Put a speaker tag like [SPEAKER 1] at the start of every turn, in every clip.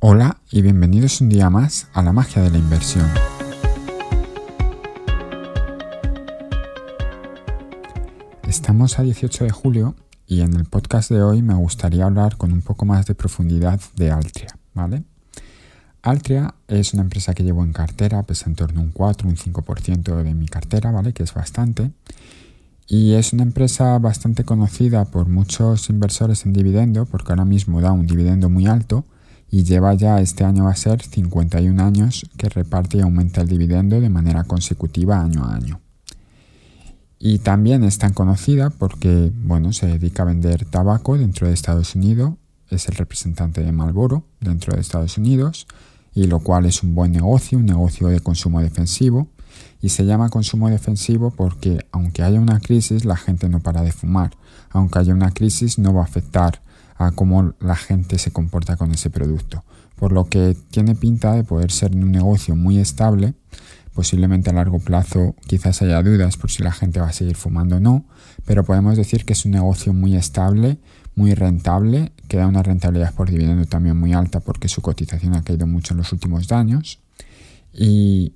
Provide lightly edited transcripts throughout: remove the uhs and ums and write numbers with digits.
[SPEAKER 1] Hola y bienvenidos un día más a la magia de la inversión. Estamos a 18 de julio y en el podcast de hoy me gustaría hablar con un poco más de profundidad de Altria, ¿vale? Altria es una empresa que llevo en cartera, pesa en torno a un 4, un 5% de mi cartera, ¿vale? Que es bastante. Y es una empresa bastante conocida por muchos inversores en dividendo porque ahora mismo da un dividendo muy alto y lleva ya, este año va a ser 51 años que reparte y aumenta el dividendo de manera consecutiva año a año. Y también es tan conocida porque, se dedica a vender tabaco dentro de Estados Unidos, es el representante de Marlboro dentro de Estados Unidos, y lo cual es un buen negocio, un negocio de consumo defensivo. Y se llama consumo defensivo porque aunque haya una crisis, la gente no para de fumar. Aunque haya una crisis, no va a afectar a cómo la gente se comporta con ese producto. Por lo que tiene pinta de poder ser un negocio muy estable. Posiblemente a largo plazo quizás haya dudas por si la gente va a seguir fumando o no, pero podemos decir que es un negocio muy estable, muy rentable, que da una rentabilidad por dividendo también muy alta porque su cotización ha caído mucho en los últimos años. Y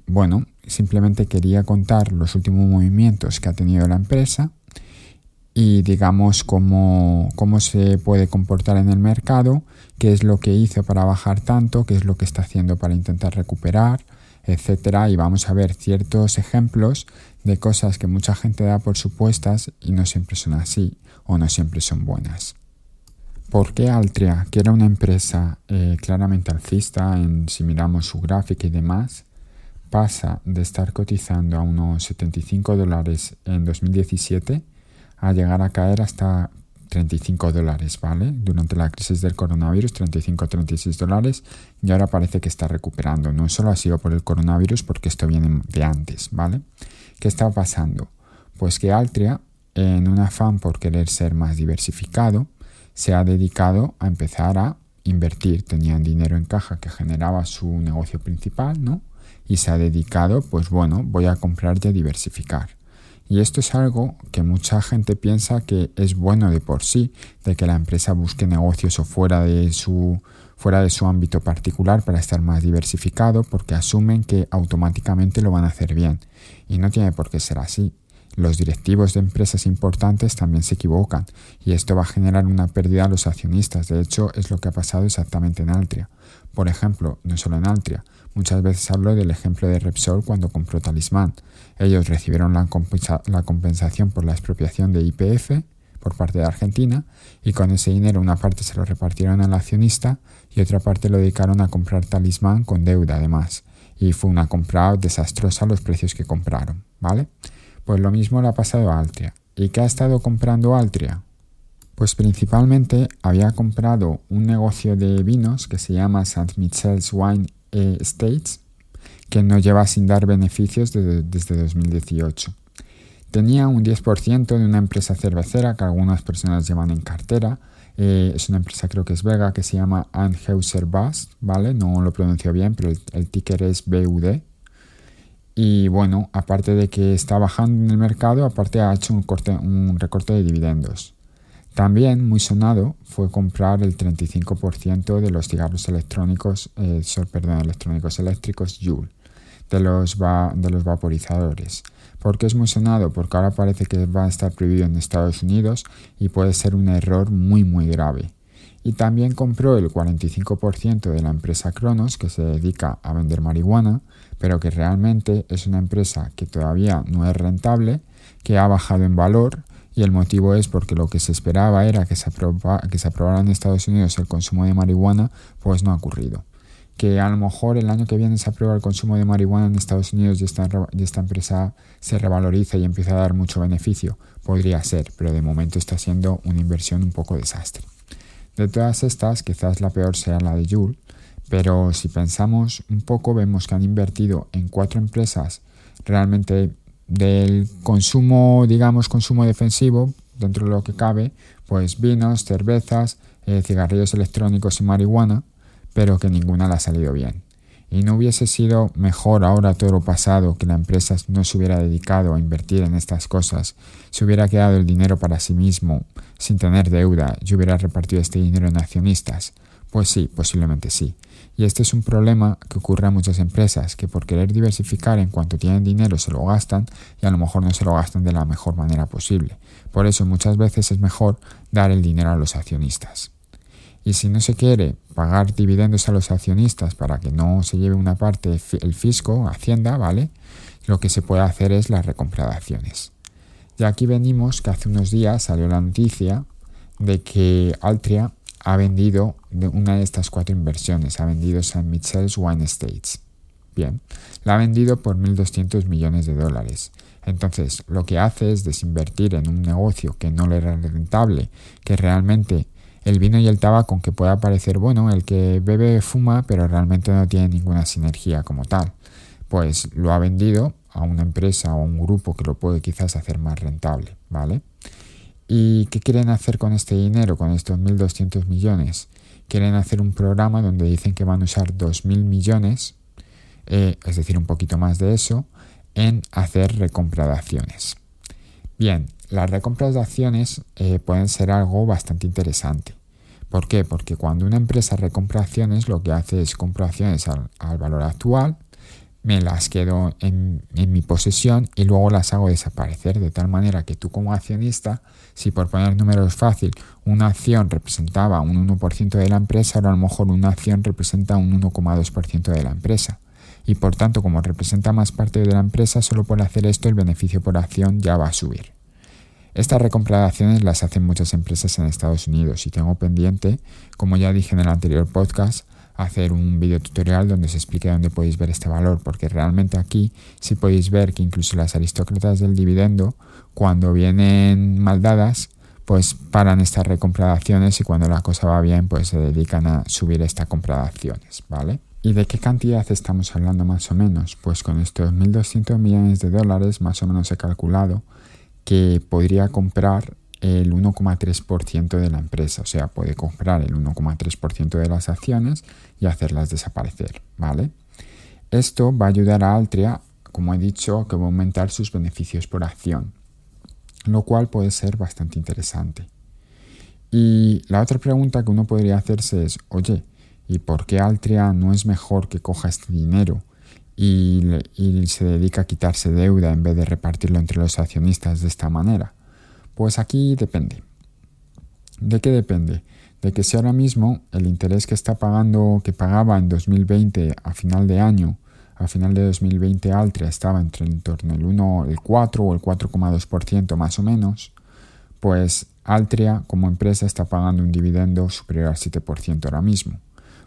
[SPEAKER 1] simplemente quería contar los últimos movimientos que ha tenido la empresa y digamos cómo se puede comportar en el mercado, qué es lo que hizo para bajar tanto, qué es lo que está haciendo para intentar recuperar, etcétera. Y vamos a ver ciertos ejemplos de cosas que mucha gente da por supuestas y no siempre son así o no siempre son buenas. ¿Por qué Altria, que era una empresa claramente alcista, si miramos su gráfica y demás, pasa de estar cotizando a unos $75 en 2017 a llegar a caer hasta $35, ¿vale? Durante la crisis del coronavirus, $35-36, y ahora parece que está recuperando. No solo ha sido por el coronavirus, porque esto viene de antes, ¿vale? ¿Qué está pasando? Pues que Altria, en un afán por querer ser más diversificado, se ha dedicado a empezar a invertir. Tenían dinero en caja que generaba su negocio principal, ¿no? Y se ha dedicado, voy a comprar y a diversificar. Y esto es algo que mucha gente piensa que es bueno de por sí, de que la empresa busque negocios o fuera de su ámbito particular para estar más diversificado, porque asumen que automáticamente lo van a hacer bien. Y no tiene por qué ser así. Los directivos de empresas importantes también se equivocan y esto va a generar una pérdida a los accionistas. De hecho, es lo que ha pasado exactamente en Altria. Por ejemplo, no solo en Altria, muchas veces hablo del ejemplo de Repsol cuando compró Talismán. Ellos recibieron la compensación por la expropiación de YPF por parte de Argentina y con ese dinero una parte se lo repartieron al accionista y otra parte lo dedicaron a comprar Talismán con deuda además. Y fue una compra desastrosa a los precios que compraron, ¿vale? Pues lo mismo le ha pasado a Altria. ¿Y qué ha estado comprando Altria? Pues principalmente había comprado un negocio de vinos que se llama St. Michael's Wine Estates, que no lleva sin dar beneficios desde 2018. Tenía un 10% de una empresa cervecera que algunas personas llevan en cartera. Es una empresa, creo que es belga, que se llama Anheuser-Busch, ¿vale? No lo pronuncio bien, pero el ticker es BUD. Y aparte de que está bajando en el mercado, aparte ha hecho un recorte de dividendos. También muy sonado fue comprar el 35% de los cigarros electrónicos eléctricos Juul, de los vaporizadores. ¿Por qué es muy sonado? Porque ahora parece que va a estar prohibido en Estados Unidos y puede ser un error muy muy grave. Y también compró el 45% de la empresa Cronos, que se dedica a vender marihuana, pero que realmente es una empresa que todavía no es rentable, que ha bajado en valor, y el motivo es porque lo que se esperaba era que se aprobara en Estados Unidos el consumo de marihuana, pues no ha ocurrido. Que a lo mejor el año que viene se aprueba el consumo de marihuana en Estados Unidos y esta empresa se revaloriza y empieza a dar mucho beneficio, podría ser, pero de momento está siendo una inversión un poco desastre. De todas estas, quizás la peor sea la de Juul, pero si pensamos un poco vemos que han invertido en 4 empresas realmente del consumo, consumo defensivo, dentro de lo que cabe, pues vinos, cervezas, cigarrillos electrónicos y marihuana, pero que ninguna le ha salido bien. Y no hubiese sido mejor ahora todo lo pasado que la empresa no se hubiera dedicado a invertir en estas cosas, se hubiera quedado el dinero para sí mismo sin tener deuda y hubiera repartido este dinero en accionistas. Pues sí, posiblemente sí. Y este es un problema que ocurre a muchas empresas, que por querer diversificar en cuanto tienen dinero se lo gastan y a lo mejor no se lo gastan de la mejor manera posible. Por eso muchas veces es mejor dar el dinero a los accionistas. Y si no se quiere pagar dividendos a los accionistas para que no se lleve una parte el fisco, Hacienda, ¿vale? Lo que se puede hacer es la recompra de acciones. Y aquí venimos que hace unos días salió la noticia de que Altria ha vendido una de estas 4 inversiones, ha vendido St. Michel's Wine Estates. Bien, la ha vendido por $1.200 millones. Entonces, lo que hace es desinvertir en un negocio que no le era rentable, que realmente el vino y el tabaco, aunque pueda parecer bueno, el que bebe fuma, pero realmente no tiene ninguna sinergia como tal. Pues lo ha vendido a una empresa o un grupo que lo puede quizás hacer más rentable, ¿vale? ¿Y qué quieren hacer con este dinero, con estos 1.200 millones? Quieren hacer un programa donde dicen que van a usar 2.000 millones, es decir, un poquito más de eso, en hacer recompra de acciones. Bien, las recompras de acciones pueden ser algo bastante interesante. ¿Por qué? Porque cuando una empresa recompra acciones, lo que hace es comprar acciones al valor actual, me las quedo en mi posesión y luego las hago desaparecer, de tal manera que tú como accionista, si por poner números fácil, una acción representaba un 1% de la empresa, ahora a lo mejor una acción representa un 1,2% de la empresa. Y por tanto, como representa más parte de la empresa, solo por hacer esto el beneficio por acción ya va a subir. Estas recompra de acciones las hacen muchas empresas en Estados Unidos y tengo pendiente, como ya dije en el anterior podcast, hacer un video tutorial donde se explique dónde podéis ver este valor, porque realmente aquí sí podéis ver que incluso las aristócratas del dividendo, cuando vienen mal dadas, pues paran estas recompra de acciones y cuando la cosa va bien, pues se dedican a subir esta compra de acciones, ¿vale? ¿Y de qué cantidad estamos hablando más o menos? Pues con estos $1.200 millones más o menos he calculado que podría comprar el 1,3% de la empresa, o sea, puede comprar el 1,3% de las acciones y hacerlas desaparecer, ¿vale? Esto va a ayudar a Altria, como he dicho, que va a aumentar sus beneficios por acción, lo cual puede ser bastante interesante. Y la otra pregunta que uno podría hacerse es, oye, ¿y por qué Altria no es mejor que coja este dinero y se dedica a quitarse deuda en vez de repartirlo entre los accionistas de esta manera? Pues aquí depende. ¿De qué depende? De que si ahora mismo el interés que pagaba en 2020 a final de año, a final de 2020 Altria estaba en torno el 4 o el 4,2% más o menos, pues Altria como empresa está pagando un dividendo superior al 7% ahora mismo.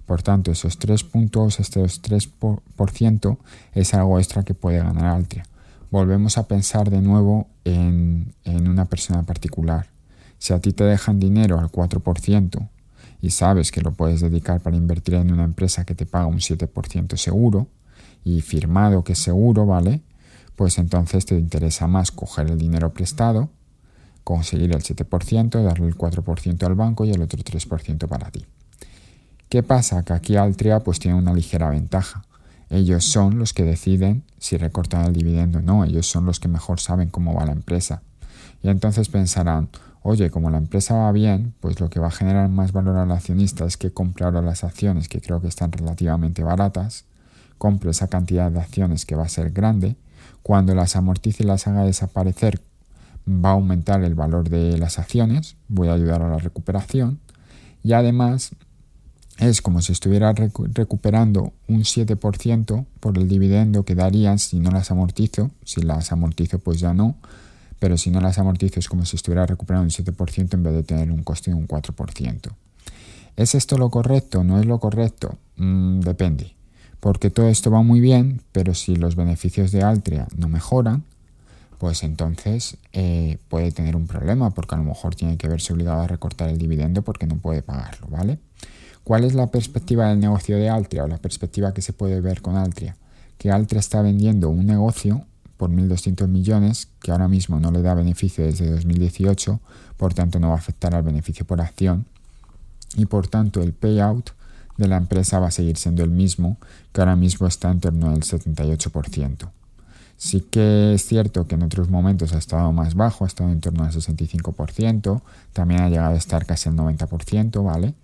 [SPEAKER 1] Por tanto, esos 3 puntos, estos 3% es algo extra que puede ganar Altria. Volvemos a pensar de nuevo en una persona particular. Si a ti te dejan dinero al 4% y sabes que lo puedes dedicar para invertir en una empresa que te paga un 7% seguro y firmado que es seguro, ¿vale? Pues entonces te interesa más coger el dinero prestado, conseguir el 7%, darle el 4% al banco y el otro 3% para ti. ¿Qué pasa? Que aquí Altria pues tiene una ligera ventaja. Ellos son los que deciden si recortan el dividendo o no. Ellos son los que mejor saben cómo va la empresa. Y entonces pensarán, oye, como la empresa va bien, pues lo que va a generar más valor al accionista es que compre ahora las acciones, que creo que están relativamente baratas, compre esa cantidad de acciones que va a ser grande. Cuando las amortice y las haga desaparecer, va a aumentar el valor de las acciones, voy a ayudar a la recuperación. Y además es como si estuviera recuperando un 7% por el dividendo que darían si no las amortizo. Si las amortizo pues ya no, pero si no las amortizo es como si estuviera recuperando un 7% en vez de tener un coste de un 4%. ¿Es esto lo correcto? ¿No es lo correcto? Depende, porque todo esto va muy bien, pero si los beneficios de Altria no mejoran, pues entonces puede tener un problema, porque a lo mejor tiene que verse obligado a recortar el dividendo porque no puede pagarlo, ¿vale? ¿Cuál es la perspectiva del negocio de Altria o la perspectiva que se puede ver con Altria? Que Altria está vendiendo un negocio por 1.200 millones que ahora mismo no le da beneficio desde 2018, por tanto no va a afectar al beneficio por acción y por tanto el payout de la empresa va a seguir siendo el mismo, que ahora mismo está en torno al 78%. Sí que es cierto que en otros momentos ha estado más bajo, ha estado en torno al 65%, también ha llegado a estar casi al 90%, ¿vale?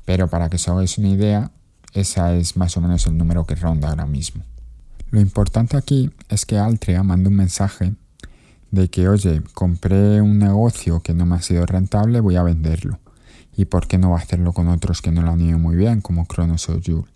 [SPEAKER 1] Pero para que os hagáis una idea, ese es más o menos el número que ronda ahora mismo. Lo importante aquí es que Altria manda un mensaje de que, oye, compré un negocio que no me ha sido rentable, voy a venderlo. ¿Y por qué no va a hacerlo con otros que no lo han ido muy bien, como Cronos o Joule?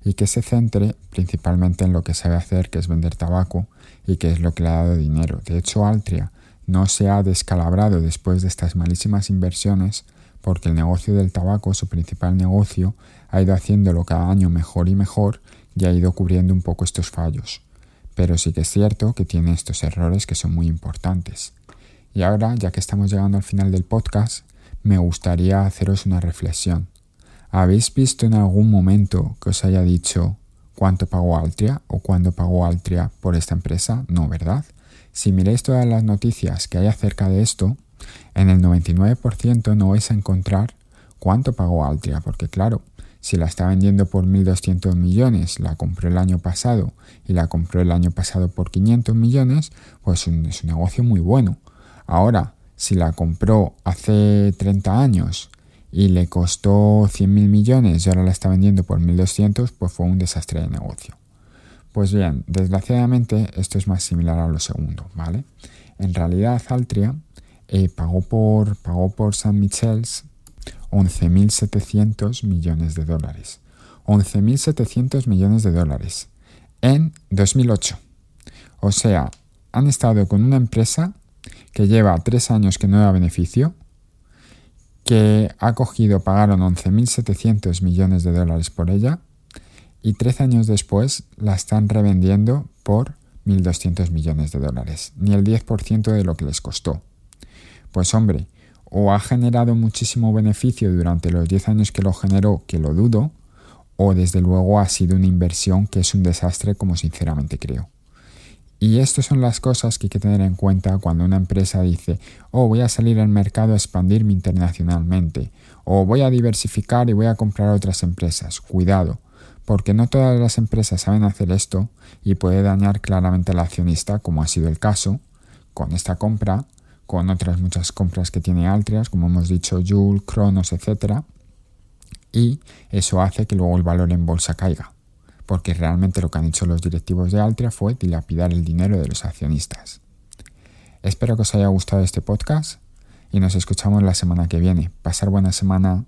[SPEAKER 1] Y que se centre principalmente en lo que sabe hacer, que es vender tabaco, y que es lo que le ha dado dinero. De hecho, Altria no se ha descalabrado después de estas malísimas inversiones, porque el negocio del tabaco, su principal negocio, ha ido haciéndolo cada año mejor y mejor y ha ido cubriendo un poco estos fallos. Pero sí que es cierto que tiene estos errores que son muy importantes. Y ahora, ya que estamos llegando al final del podcast, me gustaría haceros una reflexión. ¿Habéis visto en algún momento que os haya dicho cuánto pagó Altria o cuándo pagó Altria por esta empresa? No, ¿verdad? Si miráis todas las noticias que hay acerca de esto, en el 99% no vais a encontrar cuánto pagó Altria, porque claro, si la está vendiendo por 1.200 millones, la compró el año pasado y la compró el año pasado por 500 millones, pues es un negocio muy bueno. Ahora, si la compró hace 30 años y le costó 100.000 millones y ahora la está vendiendo por 1.200, pues fue un desastre de negocio. Pues bien, desgraciadamente esto es más similar a lo segundo, ¿vale? En realidad Altria pagó por St. Michel's 11.700 millones de dólares. 11.700 millones de dólares en 2008. O sea, han estado con una empresa que lleva 3 años que no da beneficio, que pagaron 11.700 millones de dólares por ella y 13 años después la están revendiendo por 1.200 millones de dólares, ni el 10% de lo que les costó. Pues hombre, o ha generado muchísimo beneficio durante los 10 años que lo generó, que lo dudo, o desde luego ha sido una inversión que es un desastre, como sinceramente creo. Y estas son las cosas que hay que tener en cuenta cuando una empresa dice, voy a salir al mercado a expandirme internacionalmente, o voy a diversificar y voy a comprar otras empresas. Cuidado, porque no todas las empresas saben hacer esto y puede dañar claramente al accionista, como ha sido el caso con esta compra, con otras muchas compras que tiene Altria, como hemos dicho, Joule, Cronos, etc. Y eso hace que luego el valor en bolsa caiga, porque realmente lo que han hecho los directivos de Altria fue dilapidar el dinero de los accionistas. Espero que os haya gustado este podcast y nos escuchamos la semana que viene. Pasar buena semana.